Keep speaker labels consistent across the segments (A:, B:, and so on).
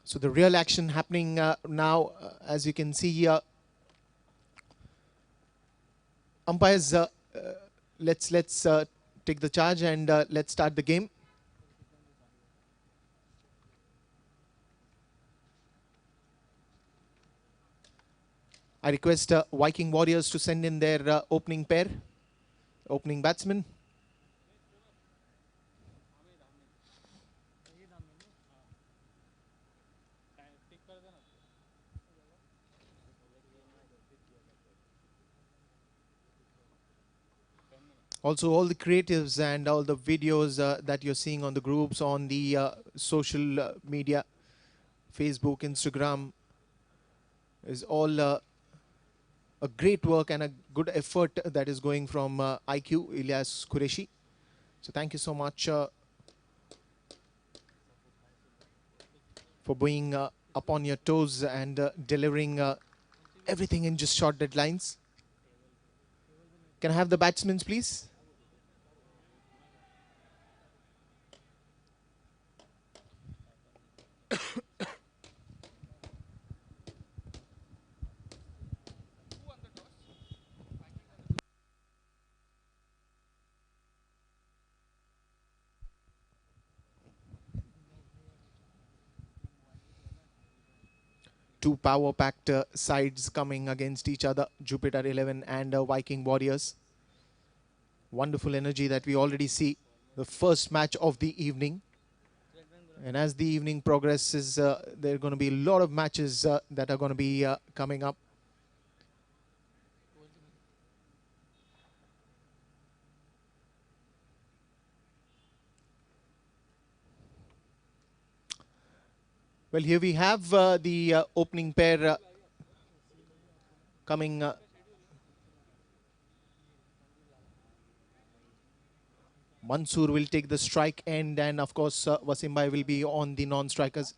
A: So the real action happening now, as you can see here. Umpires, let's take the charge and let's start the game. I request Viking Warriors to send in their opening pair, opening batsman. Also, all the creatives and all the videos that you're seeing on the groups, on the social media, Facebook, Instagram, is all a great work and a good effort that is going from IQ, Ilyas Qureshi. So thank you so much for being up on your toes and delivering everything in just short deadlines. Can I have the batsmen, please? Two power-packed sides coming against each other, Jupiter 11 and Viking Warriors. Wonderful energy that we already see. The first match of the evening. And as the evening progresses, there are going to be a lot of matches that are going to be coming up. Well, here we have the opening pair coming. Mansoor will take the strike end, and of course Wasim Bhai will be on the non-strikers.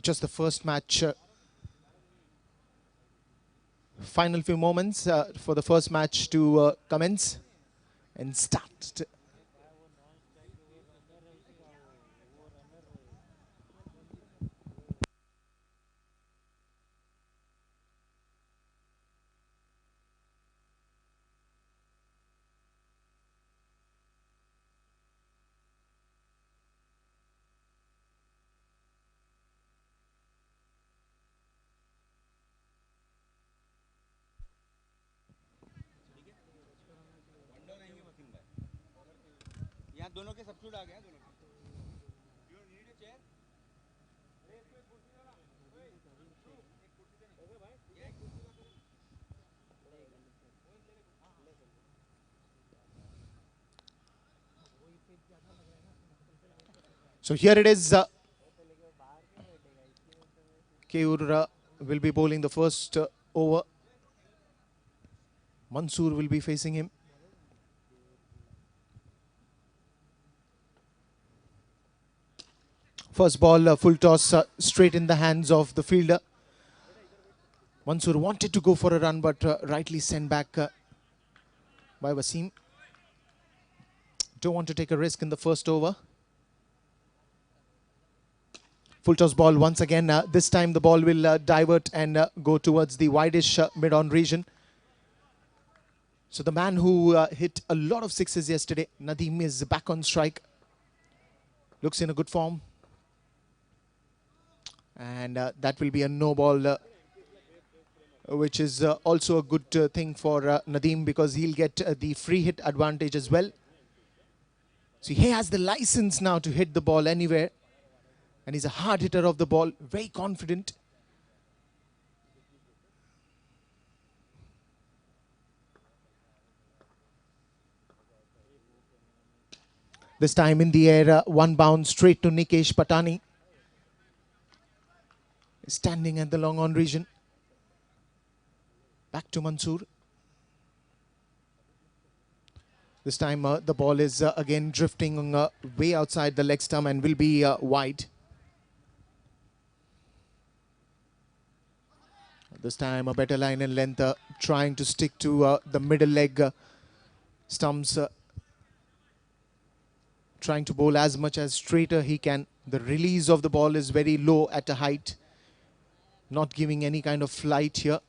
A: Just the first match. Final few moments for the first match to commence and start.
B: दोनों के substitute आ गया दोनों
A: So here it is. Keur will be bowling the first over. Mansoor will be facing him. First ball, full toss, straight in the hands of the fielder. Mansoor wanted to go for a run, but rightly sent back by Wasim. Don't want to take a risk in the first over. Full toss ball once again. This time the ball will divert and go towards the wideish mid-on region. So the man who hit a lot of sixes yesterday, Nadeem, is back on strike. Looks in a good form. And that will be a no ball, which is also a good thing for Nadeem, because he'll get the free hit advantage as well. So he has the license now to hit the ball anywhere. And he's a hard hitter of the ball, very confident. This time in the air, one bounce straight to Nikesh Patani. Standing at the long on region. Back to Mansoor. This time the ball is again drifting way outside the leg stump and will be wide. This time a better line and length, trying to stick to the middle leg stumps. Trying to bowl as much as straighter he can. The release of the ball is very low at a height. Not giving any kind of flight here.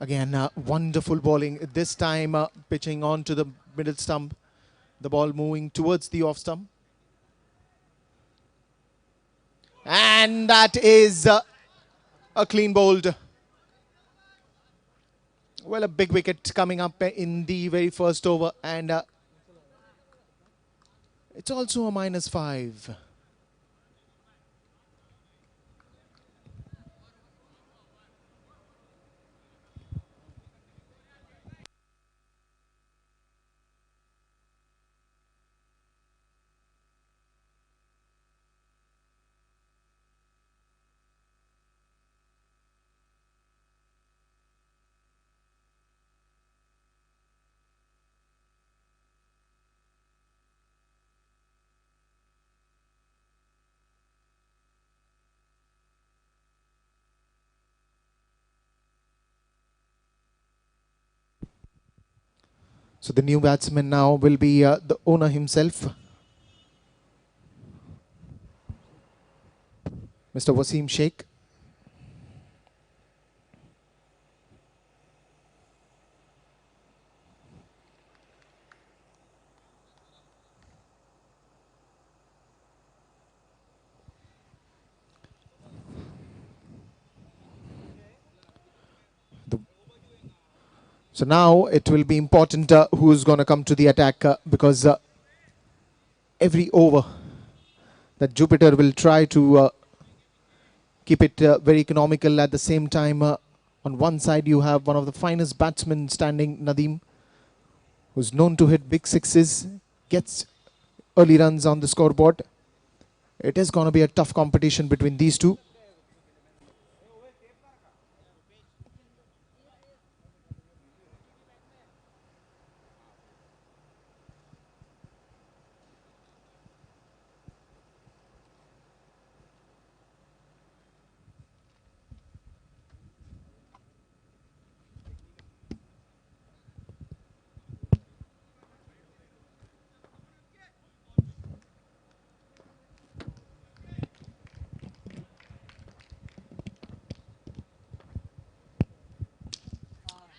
A: Again, wonderful bowling. This time pitching on to the middle stump. The ball moving towards the off stump. And that is a clean bowled. Well, a big wicket coming up in the very first over. And it's also a -5. So the new batsman now will be the owner himself, Mr. Wasim Sheikh. So now it will be important who's going to come to the attack because every over that Jupiter will try to keep it very economical. At the same time, on one side you have one of the finest batsmen standing, Nadeem, who's known to hit big sixes, gets early runs on the scoreboard. It is going to be a tough competition between these two.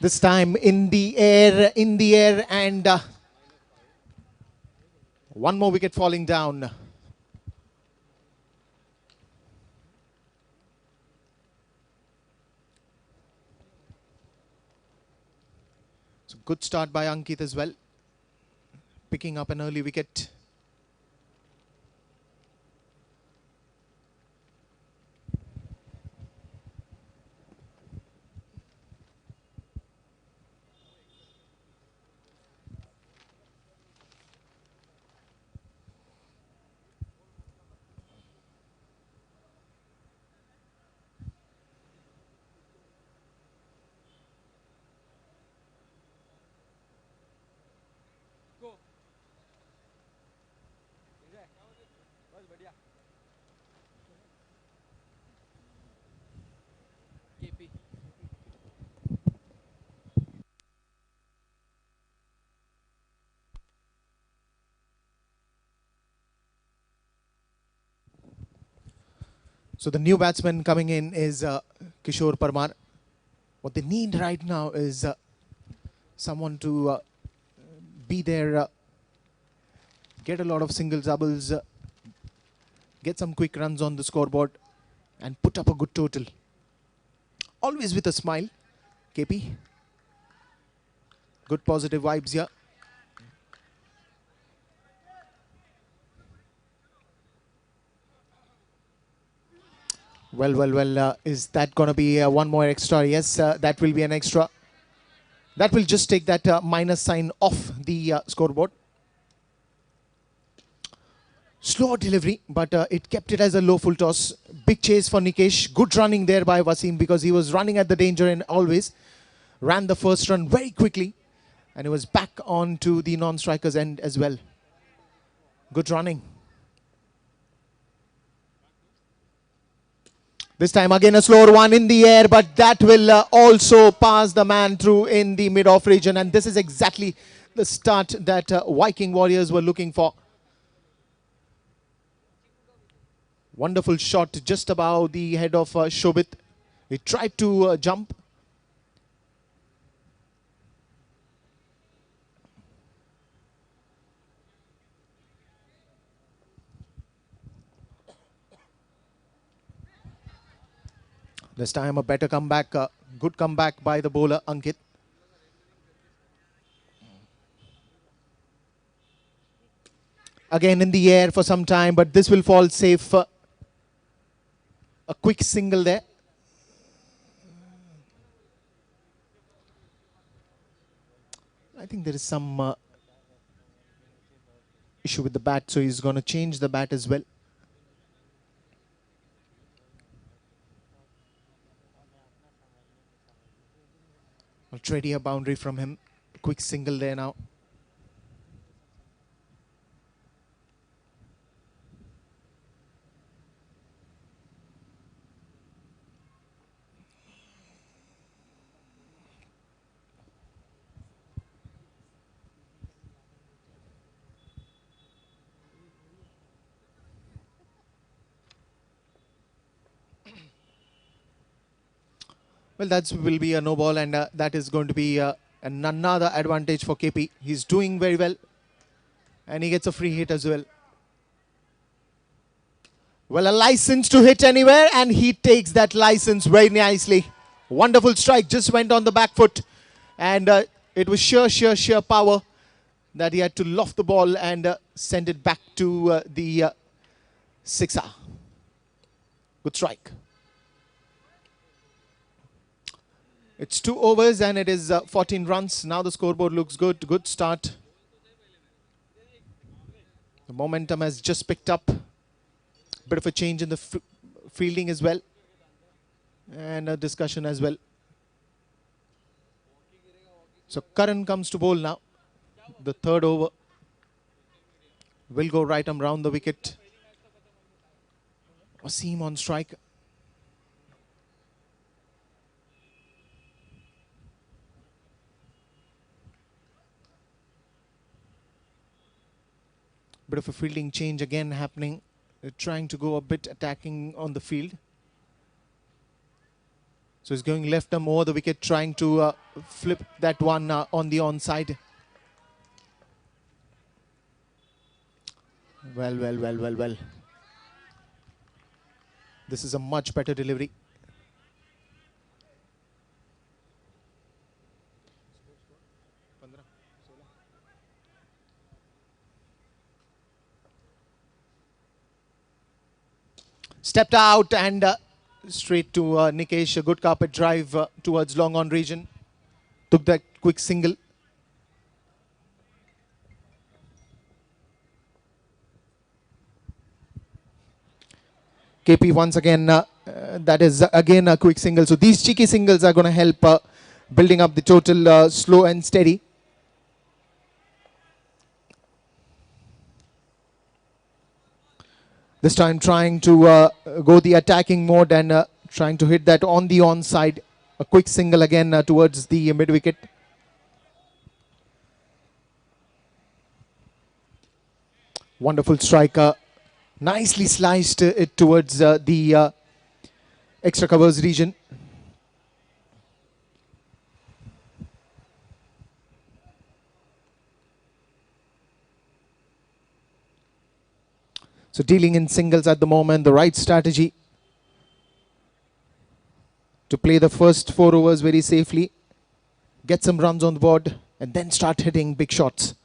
A: This time in the air, and one more wicket falling down. So good start by Ankit as well, picking up an early wicket.
B: Go. बस बढ़िया. KP.
A: So the new batsman coming in is Kishore Parmar. What they need right now is someone to be there, get a lot of singles, doubles, get some quick runs on the scoreboard and put up a good total. Always with a smile. KP. Good positive vibes here. Well. Is that going to be one more extra? Yes, that will be an extra. That will just take that minus sign off the scoreboard. Slow delivery, but it kept it as a low full toss. Big chase for Nikesh. Good running there by Wasim because he was running at the danger and always ran the first run very quickly. And it was back on to the non-striker's end as well. Good running. This time again a slower one in the air, but that will also pass the man through in the mid-off region. And this is exactly the start that Viking Warriors were looking for. Wonderful shot just above the head of Shobit. He tried to jump. This time a better comeback, good comeback by the bowler Ankit. Again in the air for some time, but this will fall safe. A quick single there. I think there is some issue with the bat, so he's going to change the bat as well. Already a boundary from him. Quick single there now. Well, that will be a no ball, and that is going to be another advantage for KP. He's doing very well, and he gets a free hit as well. Well, a license to hit anywhere, and he takes that license very nicely. Wonderful strike, just went on the back foot, and it was sheer power that he had to loft the ball and send it back to the sixer. Good strike. It's 2 overs and it is 14 runs. Now the scoreboard looks good. Good start. The momentum has just picked up. Bit of a change in the fielding as well. And a discussion as well. So Karan comes to bowl now. The third over will go right arm round the wicket. Wasim on strike. Bit of a fielding change again happening. They're trying to go a bit attacking on the field. So he's going left arm over the wicket, trying to flip that one on the onside. Well. This is a much better delivery. Stepped out and straight to Nikesh. A good carpet drive towards long on region. Took that quick single. KP once again, that is again a quick single. So these cheeky singles are going to help building up the total slow and steady. This time trying to go the attacking mode and trying to hit that on the onside. A quick single again towards the mid-wicket. Wonderful striker. Nicely sliced it towards the extra covers region. So dealing in singles at the moment, the right strategy to play the first 4 overs very safely get some runs on the board, and then start hitting big shots.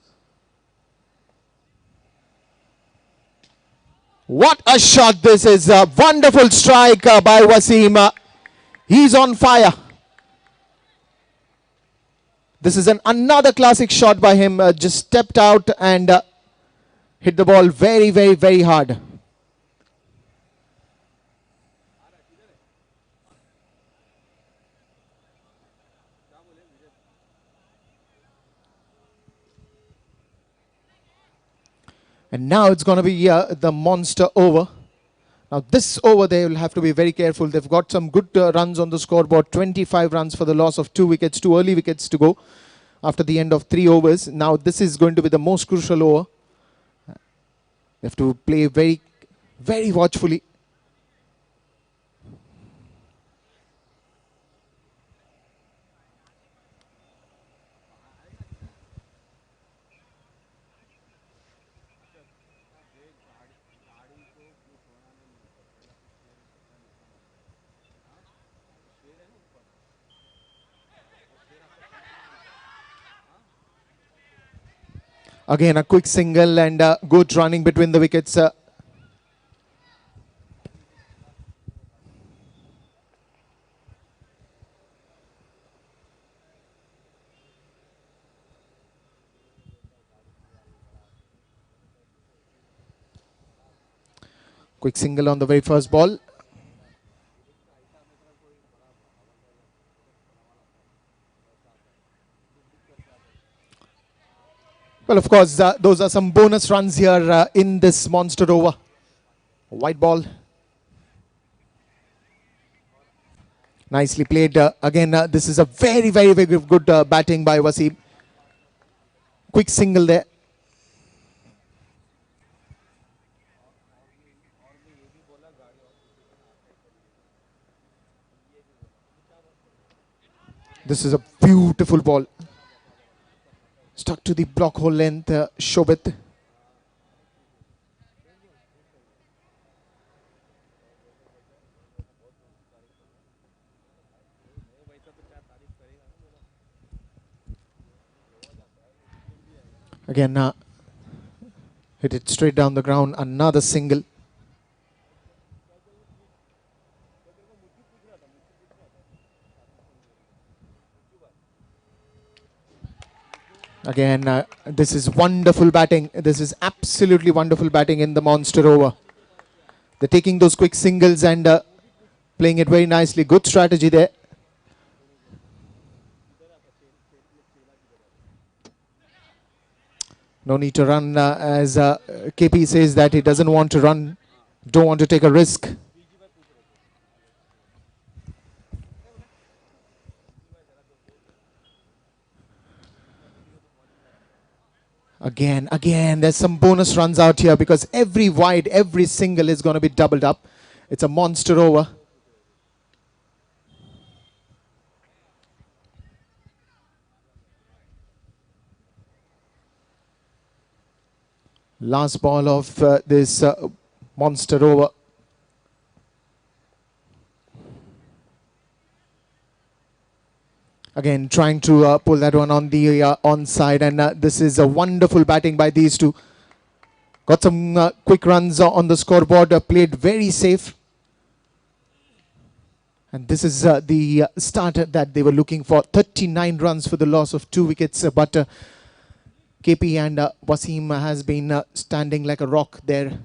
A: What a shot this is. A wonderful strike by Wasim. He's on fire. This is another classic shot by him. Just stepped out and hit the ball very, very, very hard. And now it's going to be the monster over. Now this over they will have to be very careful. They've got some good runs on the scoreboard. 25 runs for the loss of 2 wickets. 2 early wickets to go after the end of 3 overs. Now this is going to be the most crucial over. They have to play very, very watchfully. Again, a quick single and good running between the wickets. Quick single on the very first ball. Well, of course, those are some bonus runs here in this monster over. White ball. Nicely played. Again, this is a very, very, very good batting by Wasim. Quick single there. This is a beautiful ball. Stuck to the block hole length, Shobit. Again, hit it straight down the ground. Another single. Again, this is wonderful batting. This is absolutely wonderful batting in the monster over. They're taking those quick singles and playing it very nicely. Good strategy there. No need to run as KP says that he doesn't want to run. Don't want to take a risk. Again, there's some bonus runs out here because every wide, every single is going to be doubled up. It's a monster over. Last ball of this monster over. Again, trying to pull that one on the onside, and this is a wonderful batting by these two. Got some quick runs on the scoreboard, played very safe. And this is the start that they were looking for. 39 runs for the loss of 2 wickets, but KP and Wasim has been standing like a rock there.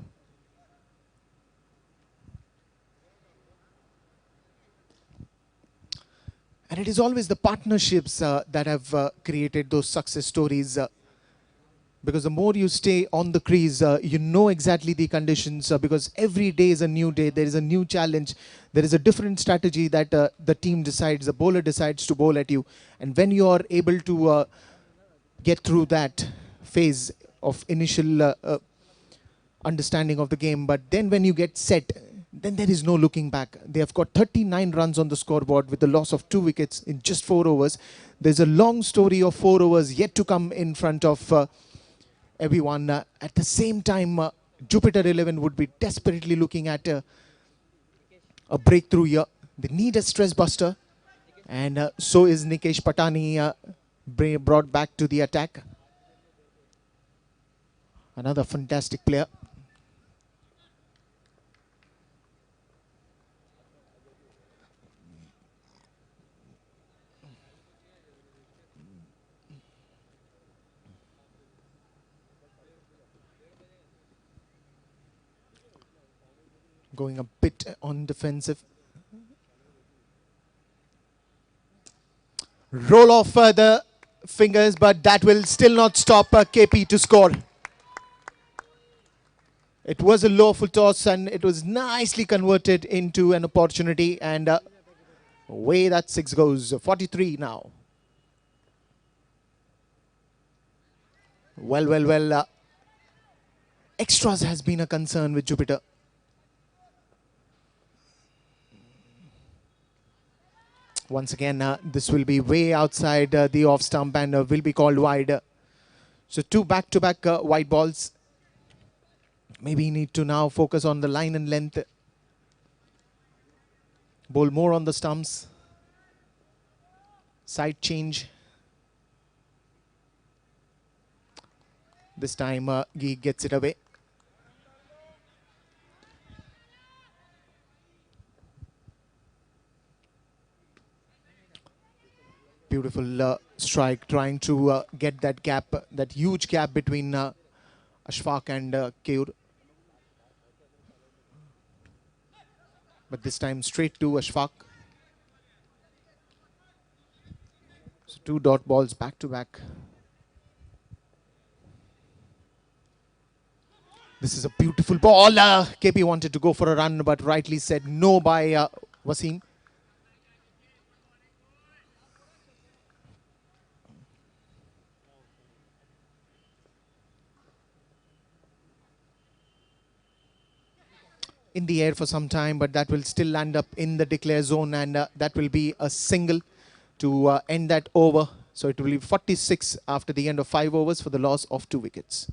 A: And it is always the partnerships that have created those success stories. Because the more you stay on the crease, you know exactly the conditions. Because every day is a new day. There is a new challenge. There is a different strategy that the team decides, the bowler decides to bowl at you. And when you are able to get through that phase of initial understanding of the game, but then when you get set, then there is no looking back. They have got 39 runs on the scoreboard with the loss of 2 wickets in just 4 overs. There's a long story of 4 overs yet to come in front of everyone. At the same time, Jupiter 11 would be desperately looking at a breakthrough here. They need a stress buster, And so is Nikesh Patani brought back to the attack. Another fantastic player. Going a bit on defensive. Roll off the fingers, but that will still not stop KP to score. It was a lawful toss and it was nicely converted into an opportunity, and away that 6 goes. 43 now. Well. Extras has been a concern with Jupiter. Once again, this will be way outside the off stump and will be called wide. So 2 back-to-back wide balls. Maybe need to now focus on the line and length. Bowl more on the stumps. Side change. This time he gets it away. Beautiful strike, trying to get that gap, that huge gap between Ashfaq and Keur. But this time straight to Ashfaq. So 2 dot balls back to back. This is a beautiful ball. KP wanted to go for a run, but rightly said no by Wasim. In the air for some time, but that will still land up in the declare zone, and that will be a single to end that over. So it will be 46 after the end of 5 overs for the loss of 2 wickets.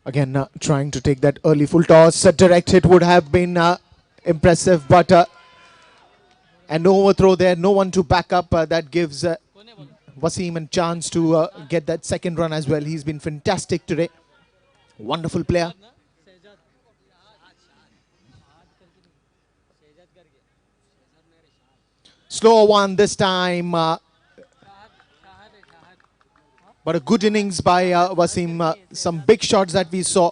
A: Again, trying to take that early full toss. A direct hit would have been impressive, but an overthrow there. No one to back up. That gives Wasim a chance to get that second run as well. He's been fantastic today. Wonderful player. Slow one this time. But a good innings by Wasim. Some big shots that we saw.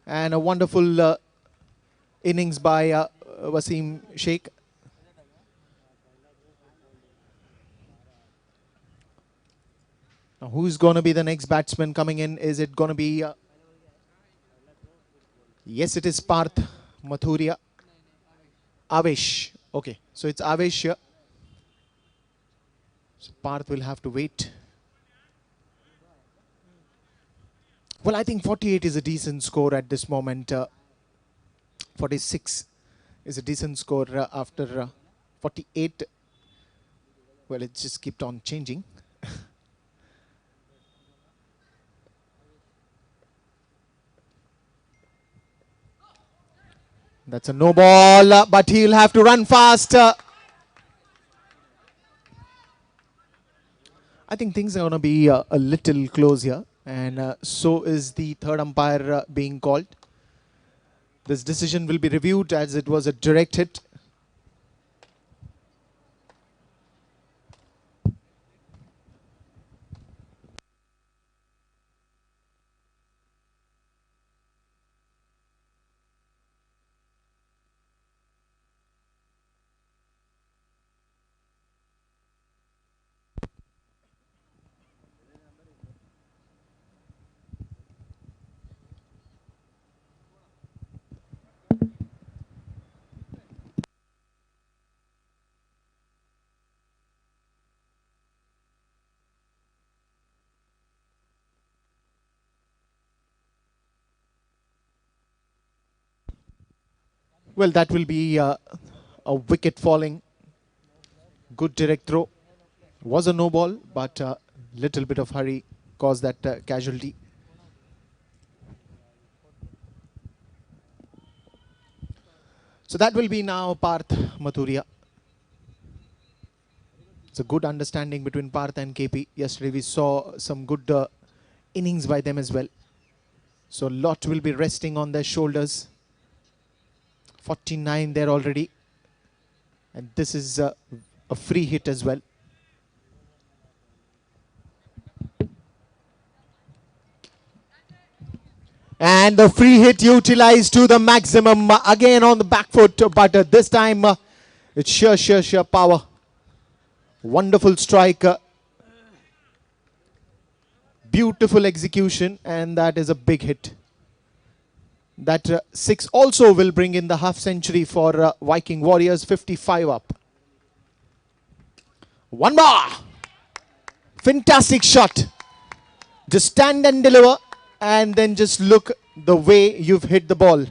A: And a wonderful innings by Wasim Sheikh. Now, who's going to be the next batsman coming in? Is it going to be... yes, it is Parth Mathuria. Avesh. Okay, so it's Avesh here. So Parth will have to wait. Well, I think 48 is a decent score at this moment. 46 is a decent score after 48. Well, it just kept on changing. That's a no ball, but he'll have to run fast. I think things are going to be a little close here. And so is the third umpire being called. This decision will be reviewed as it was a direct hit. Well, that will be a wicket falling. Good direct throw. Was a no ball, but a little bit of hurry caused that casualty. So that will be now Parth Mathuria. It's a good understanding between Parth and KP. Yesterday we saw some good innings by them as well. So a lot will be resting on their shoulders. 49 there already. And this is a free hit as well. And the free hit utilized to the maximum again on the back foot. But this time it's sheer power. Wonderful strike. Beautiful execution. And that is a big hit. That 6 also will bring in the half century for Viking Warriors. 55 up. One more. Fantastic shot. Just stand and deliver. And then just look the way you've hit the ball.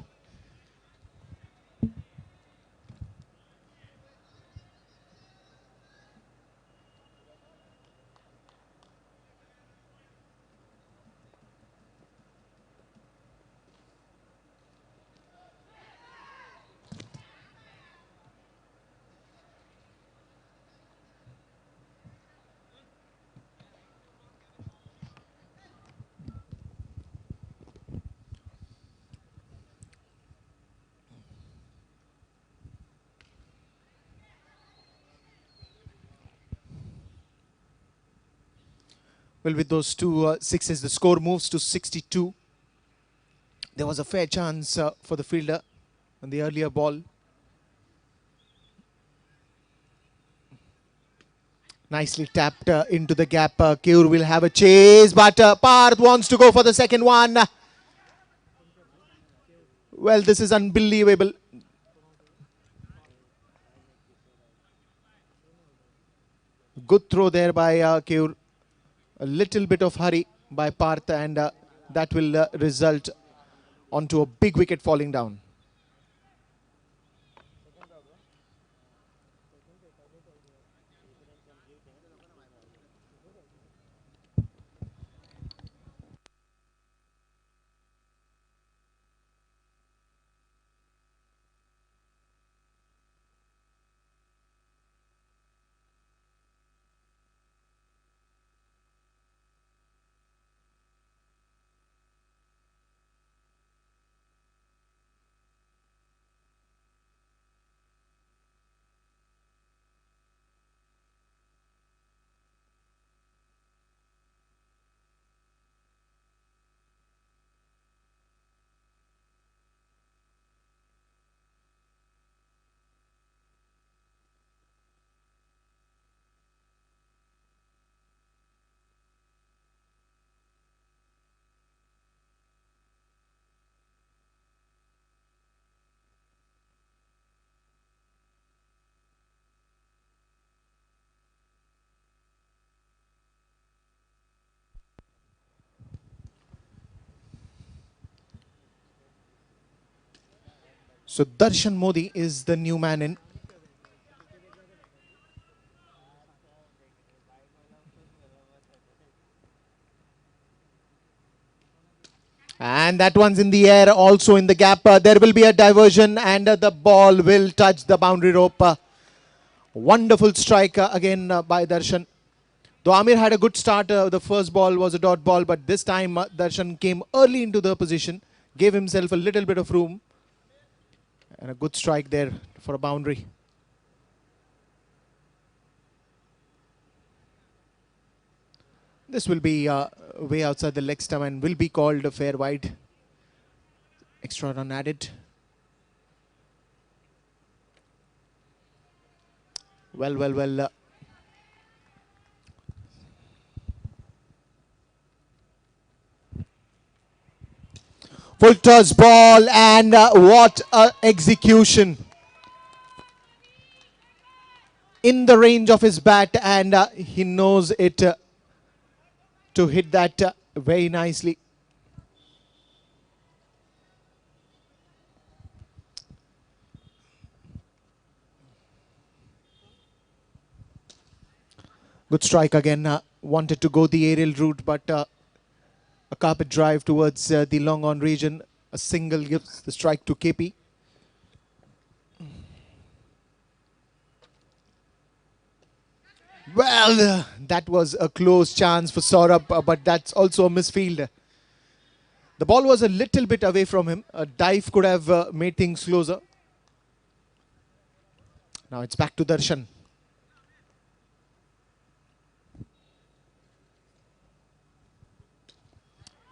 A: Well, with those two sixes, the score moves to 62. There was a fair chance for the fielder on the earlier ball. Nicely tapped into the gap. Keur will have a chase, but Parth wants to go for the second one. Well, this is unbelievable. Good throw there by Keur. A little bit of hurry by Parth, and that will result onto a big wicket falling down. So Darshan Modi is the new man in. And that one's in the air, also in the gap. There will be a diversion, and the ball will touch the boundary rope. Wonderful strike again by Darshan. Though Amir had a good start, the first ball was a dot ball, but this time Darshan came early into the position, gave himself a little bit of room, and a good strike there for a boundary. This will be way outside the leg stump and will be called a fair wide. Extra run added. Well. Full toss ball, and what a execution. In the range of his bat, and he knows it to hit that very nicely. Good strike again. Wanted to go the aerial route, but a carpet drive towards the long on region. A single gives the strike to KP. Well, that was a close chance for Saurabh, but that's also a misfield. The ball was a little bit away from him. A dive could have made things closer. Now it's back to Darshan.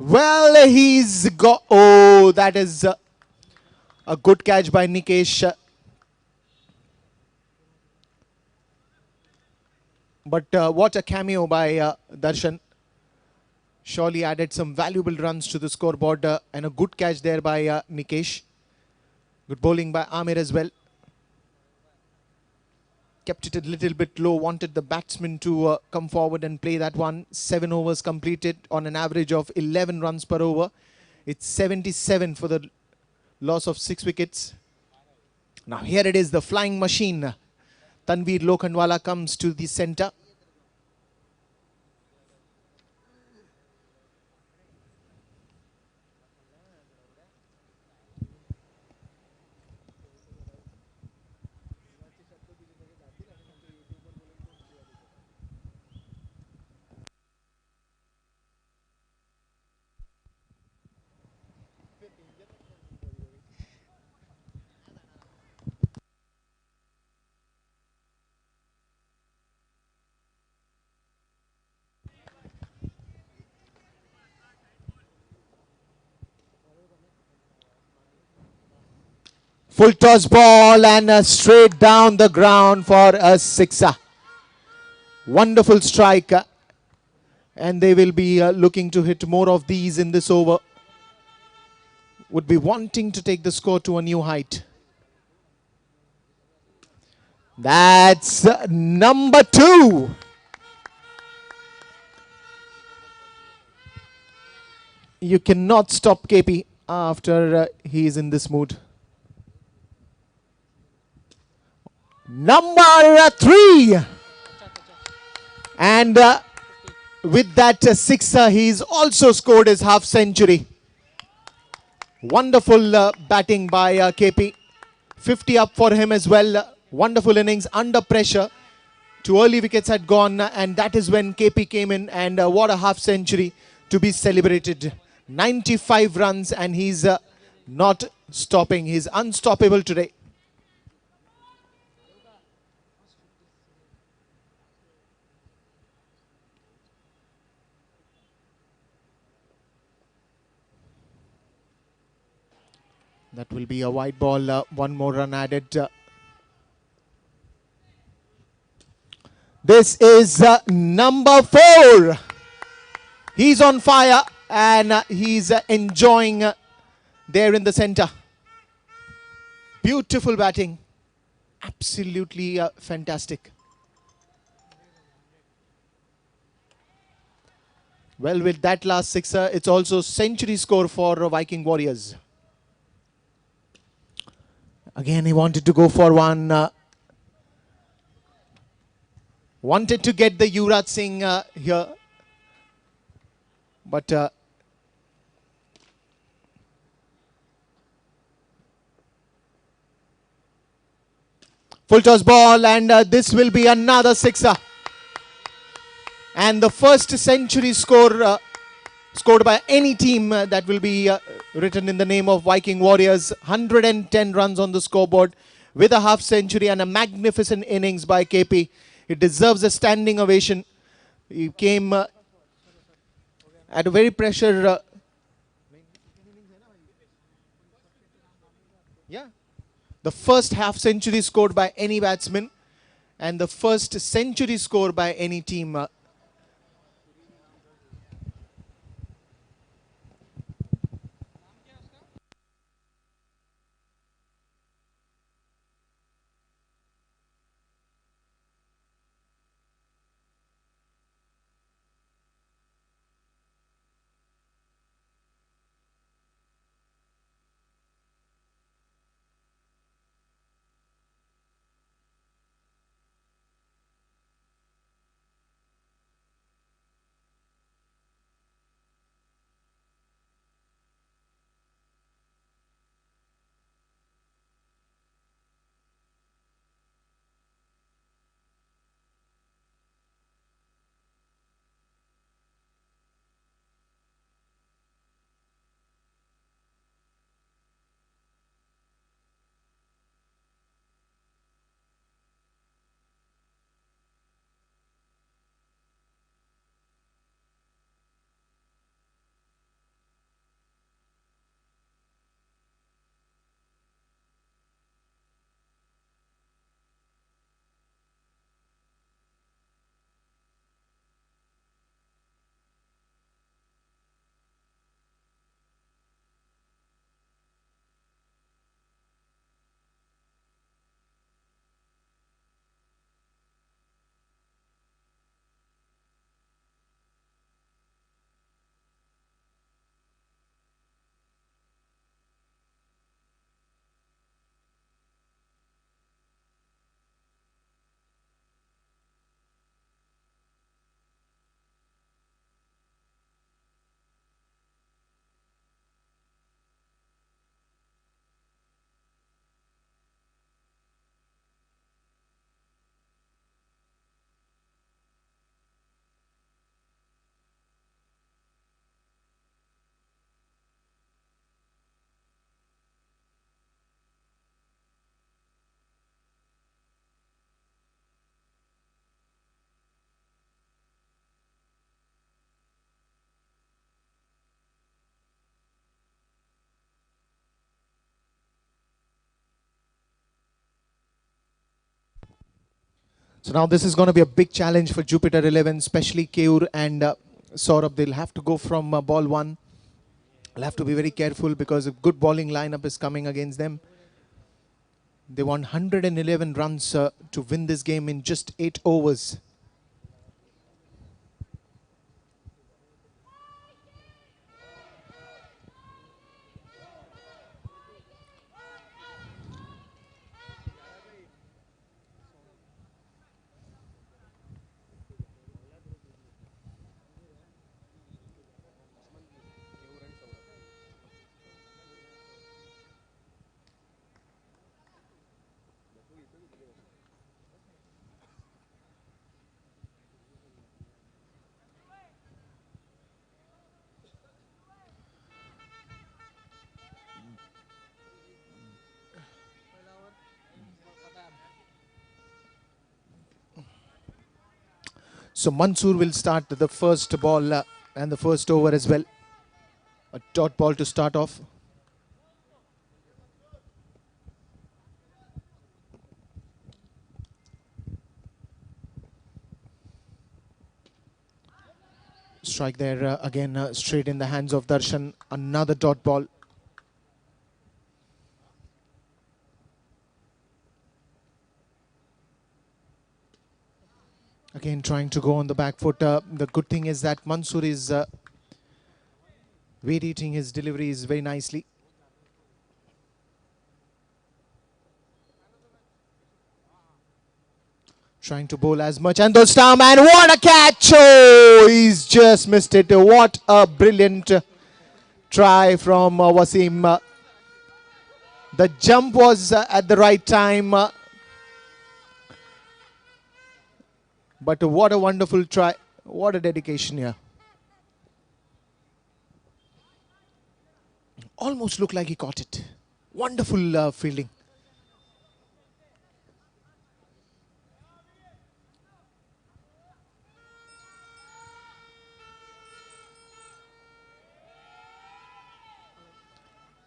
A: Well, he's got. Oh, that is a good catch by Nikesh. But what a cameo by Darshan. Surely added some valuable runs to the scoreboard and a good catch there by Nikesh. Good bowling by Amir as well. Kept it a little bit low, wanted the batsman to come forward and play that one. 7 overs completed on an average of 11 runs per over. It's 77 for the loss of 6 wickets. Now here it is, the flying machine. Tanveer Lokhandwala comes to the centre. Full toss ball and straight down the ground for a sixer. Wonderful strike. And they will be looking to hit more of these in this over. Would be wanting to take the score to a new height. That's number 2. You cannot stop KP after he is in this mood. Number 3. And with that sixer, he's also scored his half century. Wonderful batting by KP. 50 up for him as well. Wonderful innings under pressure. 2 early wickets had gone, and that is when KP came in, and what a half century to be celebrated. 95 runs, and he's not stopping. He's unstoppable today. That will be a wide ball. One more run added. This is number 4. He's on fire and he's enjoying there in the center. Beautiful batting. Absolutely fantastic. Well, with that last sixer, it's also century score for Viking Warriors. Again, he wanted to go for one. Wanted to get the Yuvraj Singh here. But full toss ball, and this will be another sixer. And the first century score scored by any team that will be written in the name of Viking Warriors. 110 runs on the scoreboard with a half century and a magnificent innings by KP. It deserves a standing ovation. He came at a very pressure. Yeah. The first half century scored by any batsman and the first century score by any team. So now this is going to be a big challenge for Jupiter 11, especially Keur and Saurabh. They'll have to go from ball 1. They'll have to be very careful because a good bowling lineup is coming against them. They want 111 runs to win this game in just 8 overs. So Mansoor will start the first ball and the first over as well. A dot ball to start off. Strike there again, straight in the hands of Darshan. Another dot ball. Again trying to go on the back foot. The good thing is that Mansoor is weight-eating his deliveries very nicely. Trying to bowl as much, and those down, and what a catch! Oh, he's just missed it. What a brilliant try from Wasim. The jump was at the right time, but what a wonderful try. What a dedication here. Almost looked like he caught it. Wonderful fielding.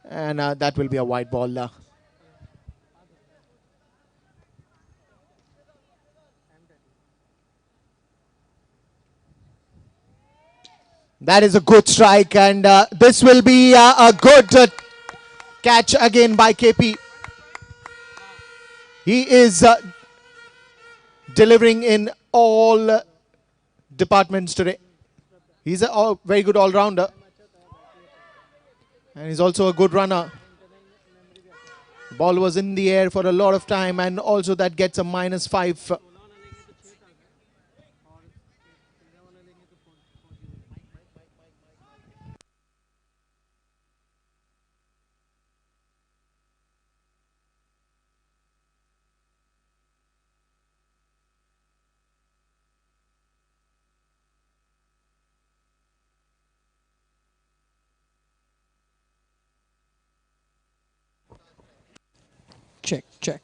A: And that will be a wide ball. That is a good strike, and this will be a good catch again by KP. He is delivering in all departments today. He's a very good all-rounder. And he's also a good runner. Ball was in the air for a lot of time, and also that gets a -5.
B: Check.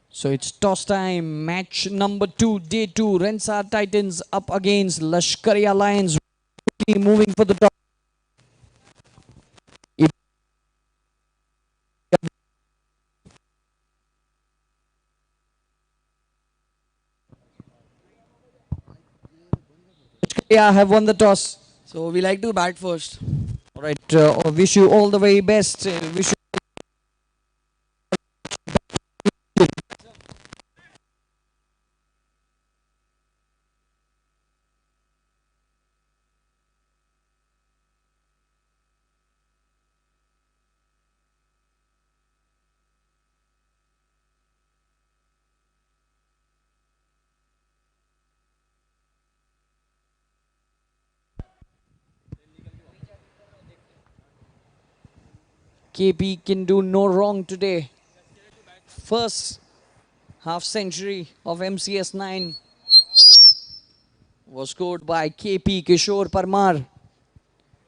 B: So it's toss time. Match number 2, day 2. Rensar Titans up against Lashkari Lions. Moving for the top. Yeah, have won the toss.
C: So we like to bat first.
B: All right. Wish you all the very best. Wish you KP can do no wrong today. First half century of MCS9 was scored by KP Kishore Parmar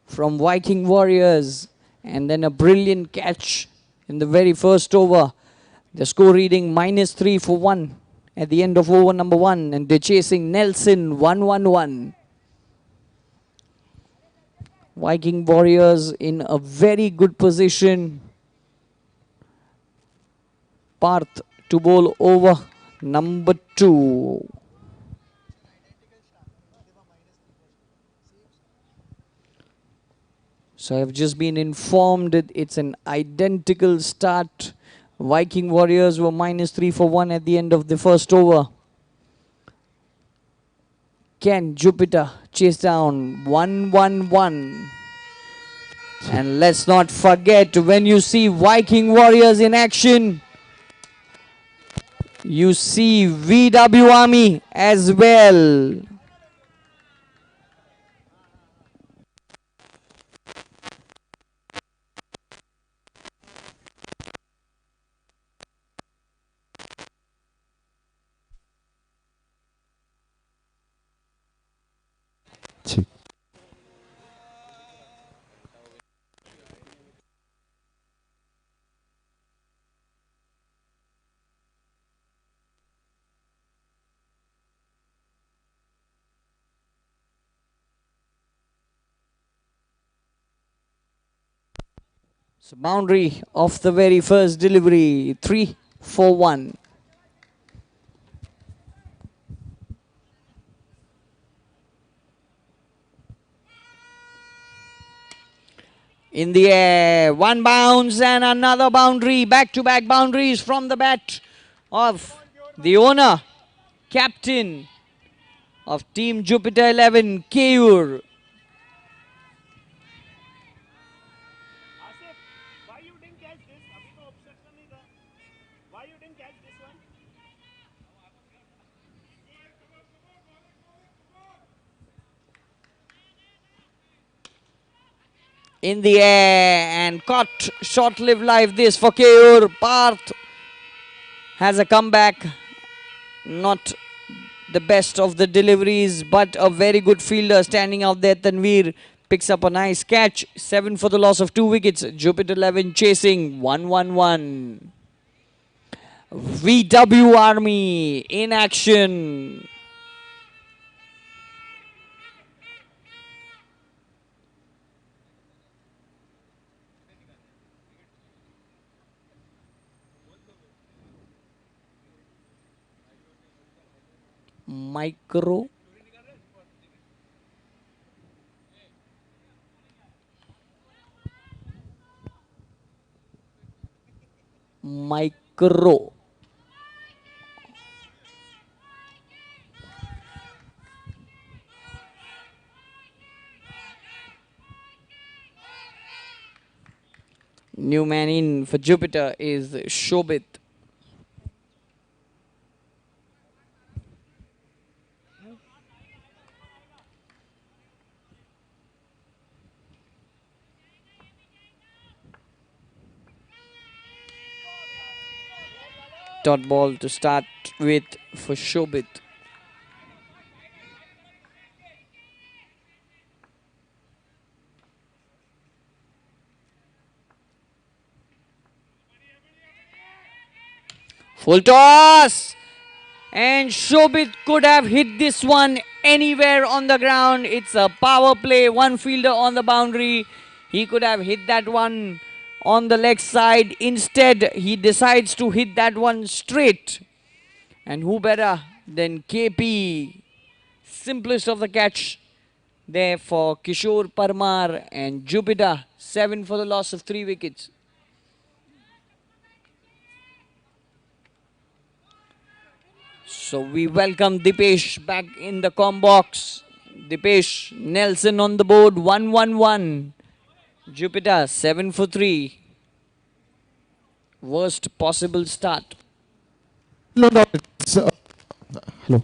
B: from Viking Warriors, and then a brilliant catch in the very first over. The score reading -3 for 1 at the end of over number 1, and they're chasing Nelson 1-1-1. Viking Warriors in a very good position. Parth to bowl over number 2. So I've just been informed that it's an identical start. Viking Warriors were -3 for 1 at the end of the first over. Can Jupiter chase down 1-1-1? And let's not forget, when you see Viking Warriors in action, you see VW Army as well. So boundary of the very first delivery, 3 for 1. In the air, one bounce and another boundary, back-to-back boundaries from the bat of the owner, captain of Team Jupiter 11, Keyur. In the air and caught, short-lived life this for Keyur. Parth has a comeback, not the best of the deliveries, but a very good fielder standing out there. Tanveer picks up a nice catch. 7 for the loss of 2 wickets. Jupiter 11 chasing 1-1-1. VW Army in action. Micro. New man in for Jupiter is Shobit. Dot ball to start with for Shobit. Full toss! And Shobit could have hit this one anywhere on the ground. It's a power play, one fielder on the boundary. He could have hit that one on the leg side. Instead, he decides to hit that one straight. And who better than KP? Simplest of the catch there for Kishore Parmar and Jupiter. 7 for the loss of 3 wickets. So we welcome Dipesh back in the com box. Dipesh Nelson on the board, 1-1-1. Jupiter 7 for 3. Worst possible start.
A: No doubt it's hello.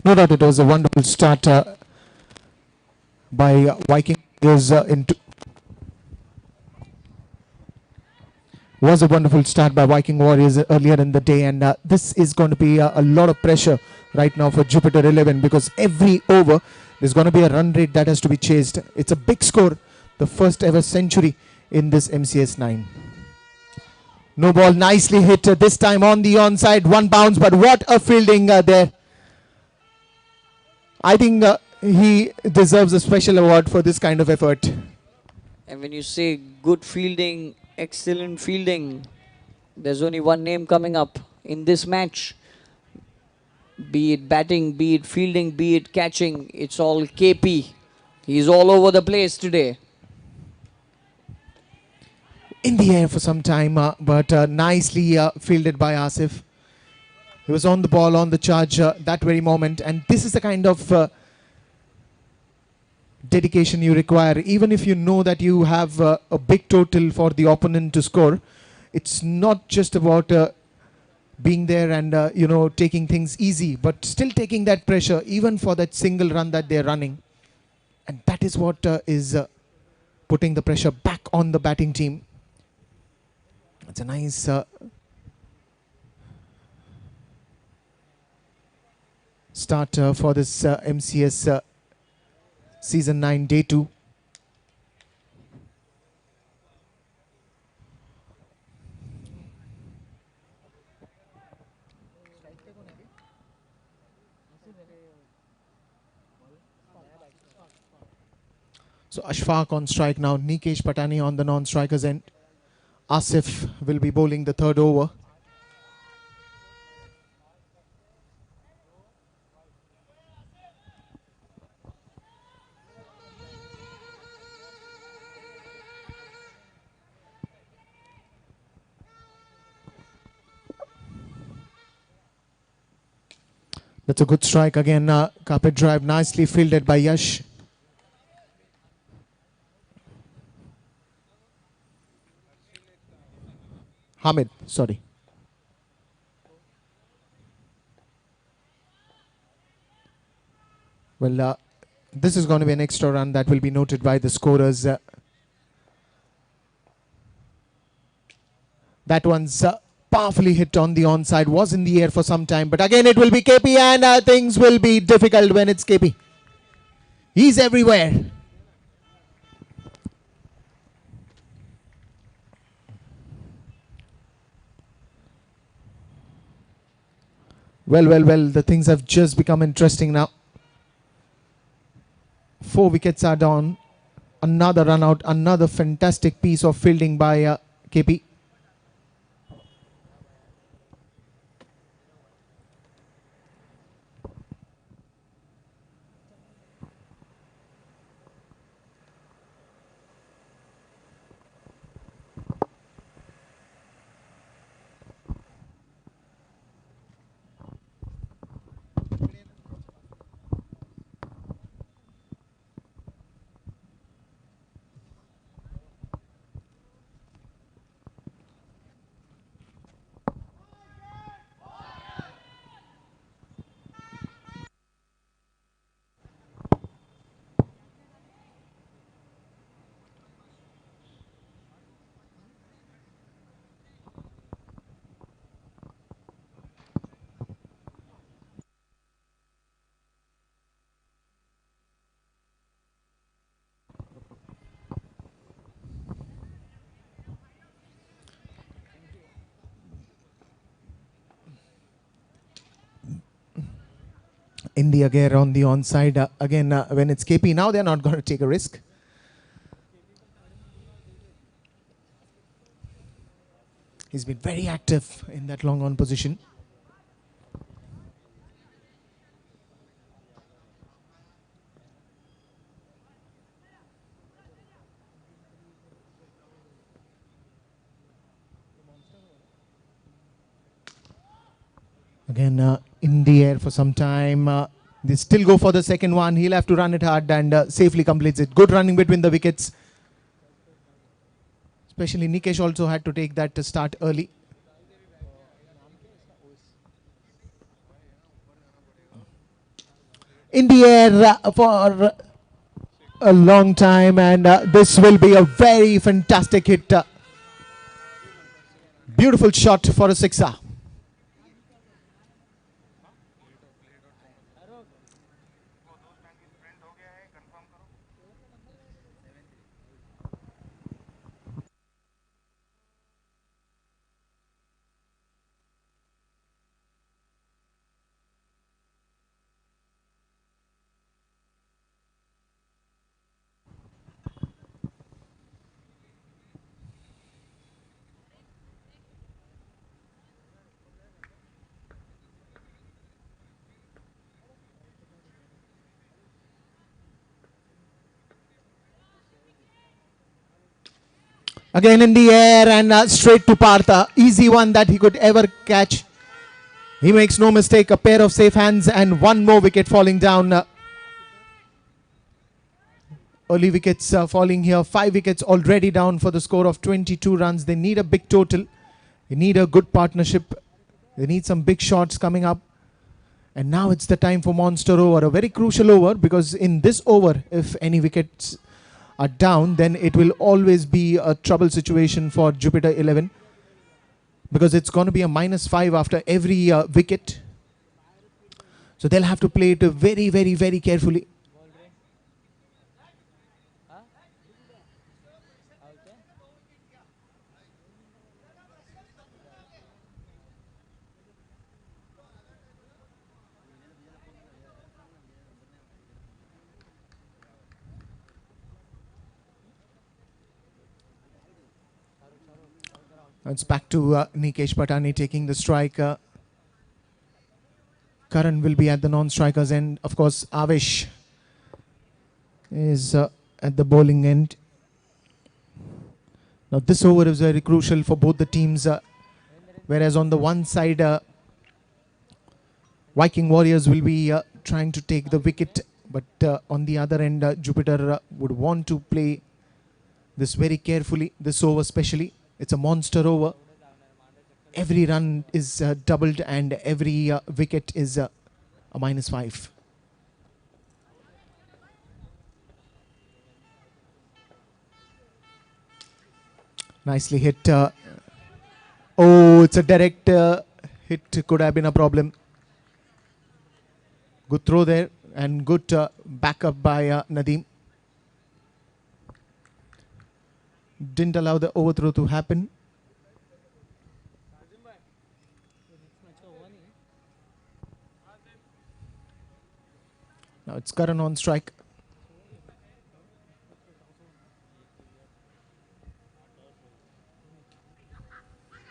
A: No doubt it was a wonderful start by Viking. Was a wonderful start by Viking Warriors earlier in the day, and this is going to be a lot of pressure right now for Jupiter 11, because every over there's going to be a run rate that has to be chased. It's a big score, the first ever century in this MCS9. No ball, nicely hit this time on the onside, one bounce, but what a fielding there. I think he deserves a special award for this kind of effort.
B: And when you say good fielding, excellent fielding, there's only one name coming up in this match. Be it batting, be it fielding, be it catching, it's all KP. He's all over the place today.
A: In the air for some time, but nicely fielded by Asif. He was on the ball, on the charge that very moment, and this is the kind of dedication you require. Even if you know that you have a big total for the opponent to score, it's not just about being there and taking things easy, but still taking that pressure even for that single run that they're running, and that is what is putting the pressure back on the batting team. It's a nice start for this MCS season 9 day 2. So Ashfaq on strike now, Nikesh Patani on the non-strikers end. Asif will be bowling the third over. That's a good strike again. Carpet drive nicely fielded by Yash. Hamid, sorry. Well, this is going to be an extra run that will be noted by the scorers. That one's powerfully hit on the onside, was in the air for some time, but again it will be KP, and things will be difficult when it's KP. He's everywhere. Well, the things have just become interesting now. 4 wickets are down. Another run out, another fantastic piece of fielding by KP. India Gare on the onside. Again, when it's KP, now they're not going to take a risk. He's been very active in that long on position. Again, in the air for some time. They still go for the second one. He'll have to run it hard and safely completes it. Good running between the wickets. Especially Nikesh also had to take that start early. In the air for a long time, and this will be a very fantastic hit. Beautiful shot for a sixer. Again in the air and straight to Partha. Easy one that he could ever catch. He makes no mistake. A pair of safe hands and one more wicket falling down. Early wickets falling here. 5 wickets already down for the score of 22 runs. They need a big total. They need a good partnership. They need some big shots coming up. And now it's the time for monster over. A very crucial over, because in this over, if any wickets are down, then it will always be a trouble situation for Jupiter 11, because it's going to be a -5 after every wicket. So they'll have to play it very, very, very carefully. It's back to Nikesh Patani taking the strike. Karan will be at the non-strikers end. Of course, Avesh is at the bowling end. Now this over is very crucial for both the teams. Whereas on the one side, Viking Warriors will be trying to take the wicket. But on the other end, Jupiter would want to play this very carefully, this over especially. It's a monster over. Every run is doubled and every wicket is a -5. Nicely hit. Oh, it's a direct hit. Could have been a problem. Good throw there and good backup by Nadeem. Didn't allow the overthrow to happen. Now it's Karan on strike.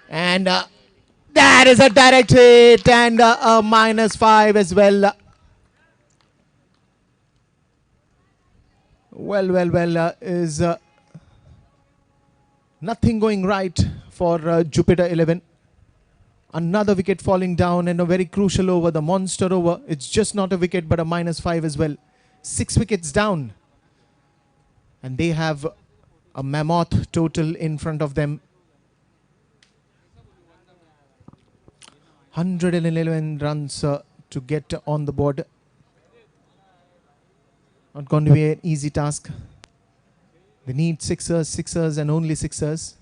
A: And that is a direct hit and a -5 as well. Well, is nothing going right for Jupiter 11. Another wicket falling down and a very crucial over, the monster over. It's just not a wicket but a -5 as well. 6 wickets down. And they have a mammoth total in front of them. 111 runs to get on the board. Not going to be an easy task. They need sixers and only sixers.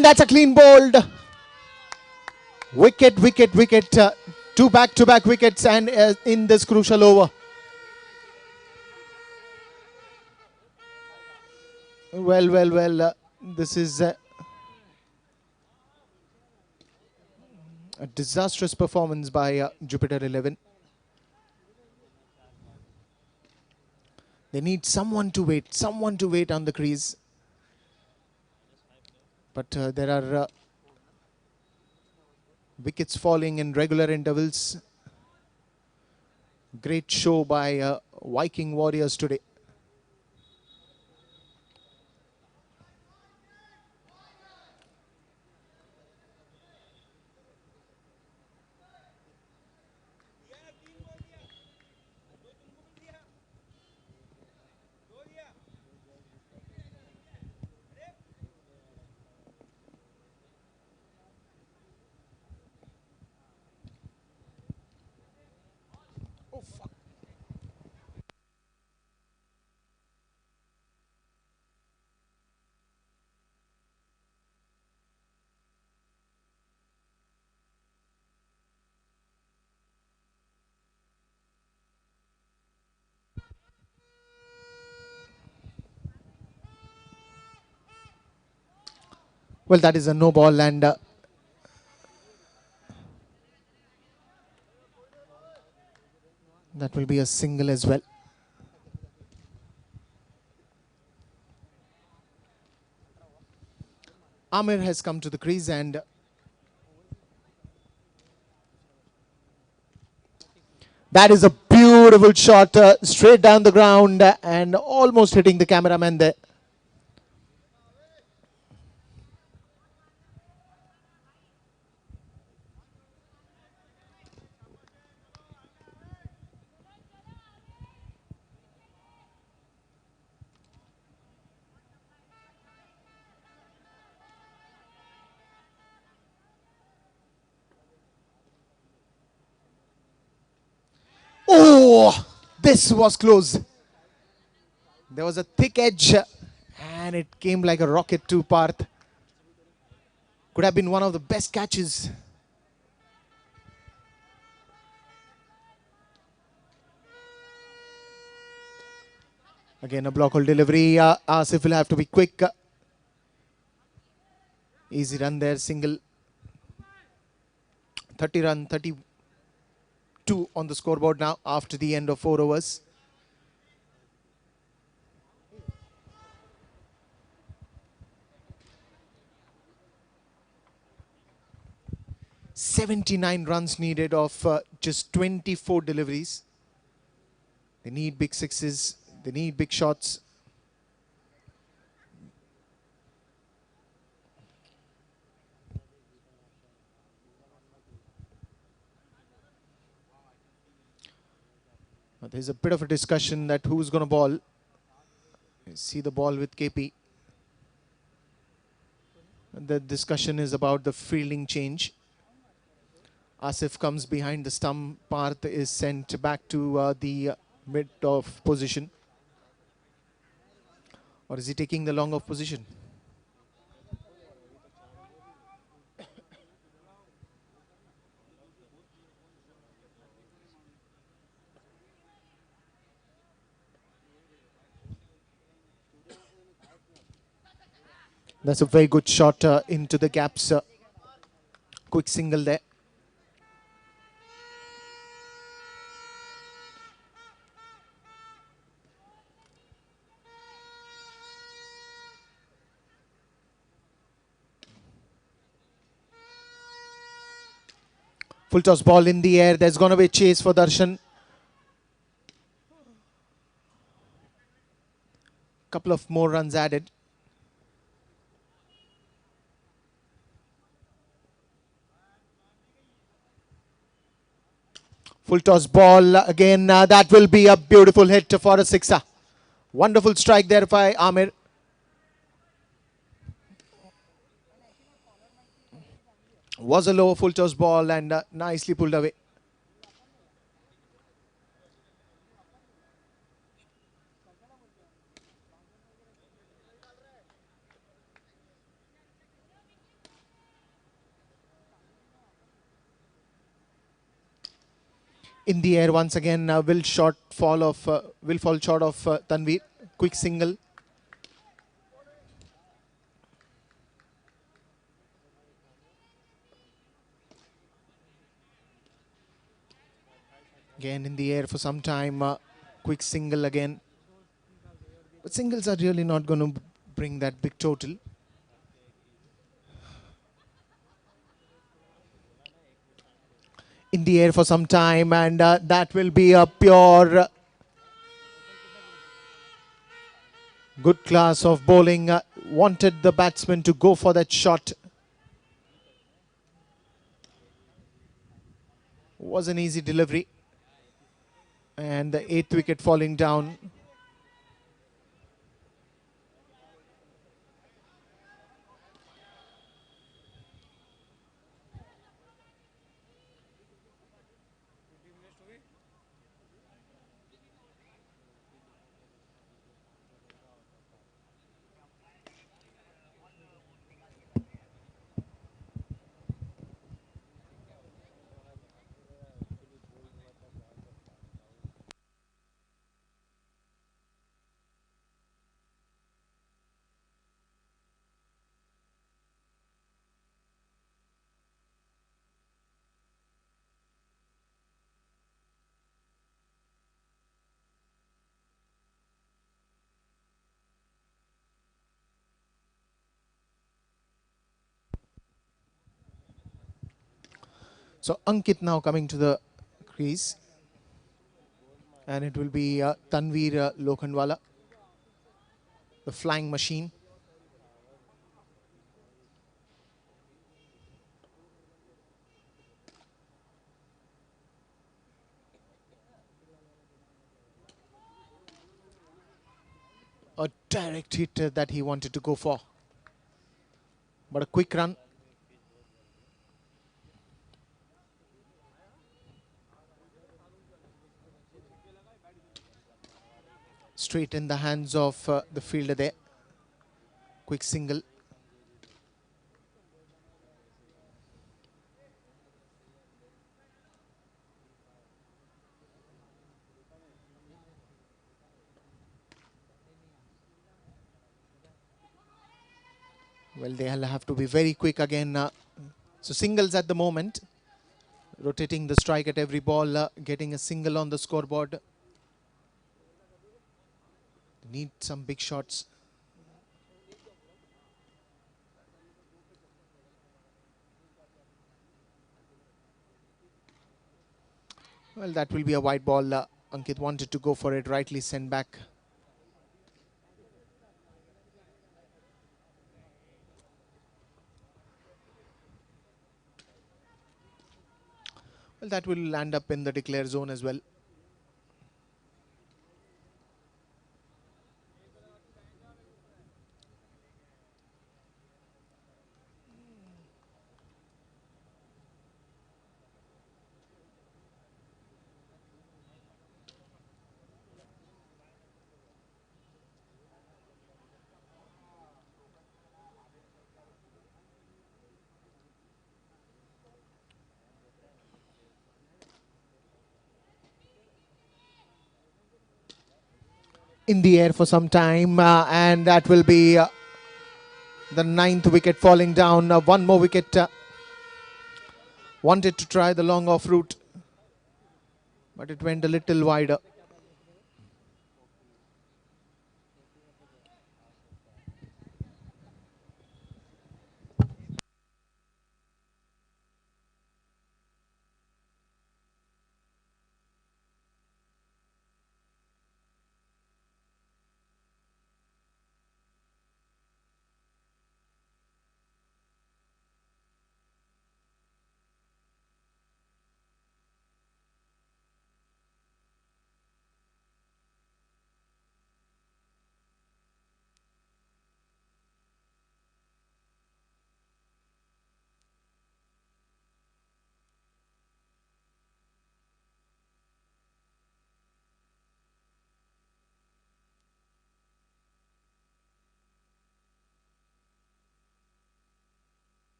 A: And that's a clean bowled. Wicket, wicket, wicket. Two back-to-back wickets and in this crucial over. Well. This is a disastrous performance by Jupiter 11. They need someone to wait on the crease. But there are wickets falling in regular intervals. Great show by Viking Warriors today. Well, that is a no ball, and that will be a single as well. Amir has come to the crease, and that is a beautiful shot straight down the ground and almost hitting the cameraman there. Oh, this was close. There was a thick edge and it came like a rocket to Parth. Could have been one of the best catches. Again, a block hole delivery. Asif will have to be quick. Easy run there, single. 30 run, 32 on the scoreboard now after the end of 4 overs. "79 runs needed of just 24 deliveries. They need big sixes. They need big shots. There's a bit of a discussion that who's going to ball. You see the ball with KP. The discussion is about the fielding change. Asif comes behind the stump. Parth is sent back to the mid off position. Or is he taking the long off position? That's a very good shot into the gaps. Quick single there. Full toss ball in the air. There's going to be a chase for Darshan. Couple of more runs added. Full toss ball again. That will be a beautiful hit for a sixer. Wonderful strike there by Amir. Was a low full toss ball and nicely pulled away. In the air once again, will fall short of Tanvir. Quick single. Again in the air for some time. Quick single again. But singles are really not going to bring that big total. In the air for some time, and that will be a pure good class of bowling. Wanted the batsman to go for that shot. Was an easy delivery. And the 8th wicket falling down. So Ankit now coming to the crease. And it will be Tanvir Lokhandwala, the flying machine. A direct hit that he wanted to go for. But a quick run. Straight in the hands of the fielder there. Quick single. Well, they'll have to be very quick again. So singles at the moment. Rotating the strike at every ball, getting a single on the scoreboard. Need some big shots. Well, that will be a wide ball. Ankit wanted to go for it, rightly sent back. Well, that will land up in the declare zone as well. In the air for some time, and that will be the 9th wicket falling down. One more wicket. Wanted to try the long off route, but it went a little wider.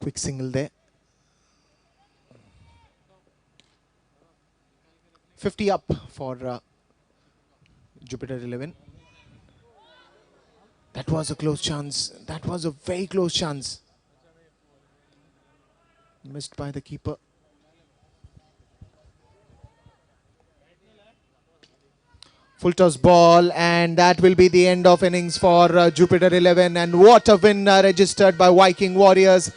A: Quick single there. 50 up for Jupiter 11. That was a close chance. That was a very close chance. Missed by the keeper. Full toss ball, and that will be the end of innings for Jupiter 11. And what a win registered by Viking Warriors,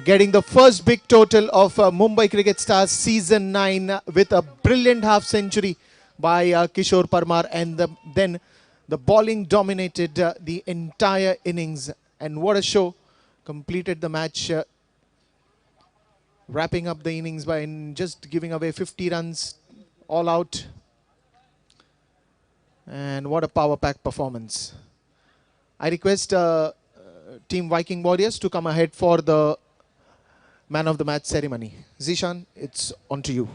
A: getting the first big total of Mumbai Cricket Stars Season 9 with a brilliant half century by Kishore Parmar. And then the bowling dominated the entire innings. And what a show. Completed the match, wrapping up the innings by just giving away 50 runs all out. And what a power pack performance. I request Team Viking Warriors to come ahead for the Man of the Match ceremony. Zishan, it's on to you.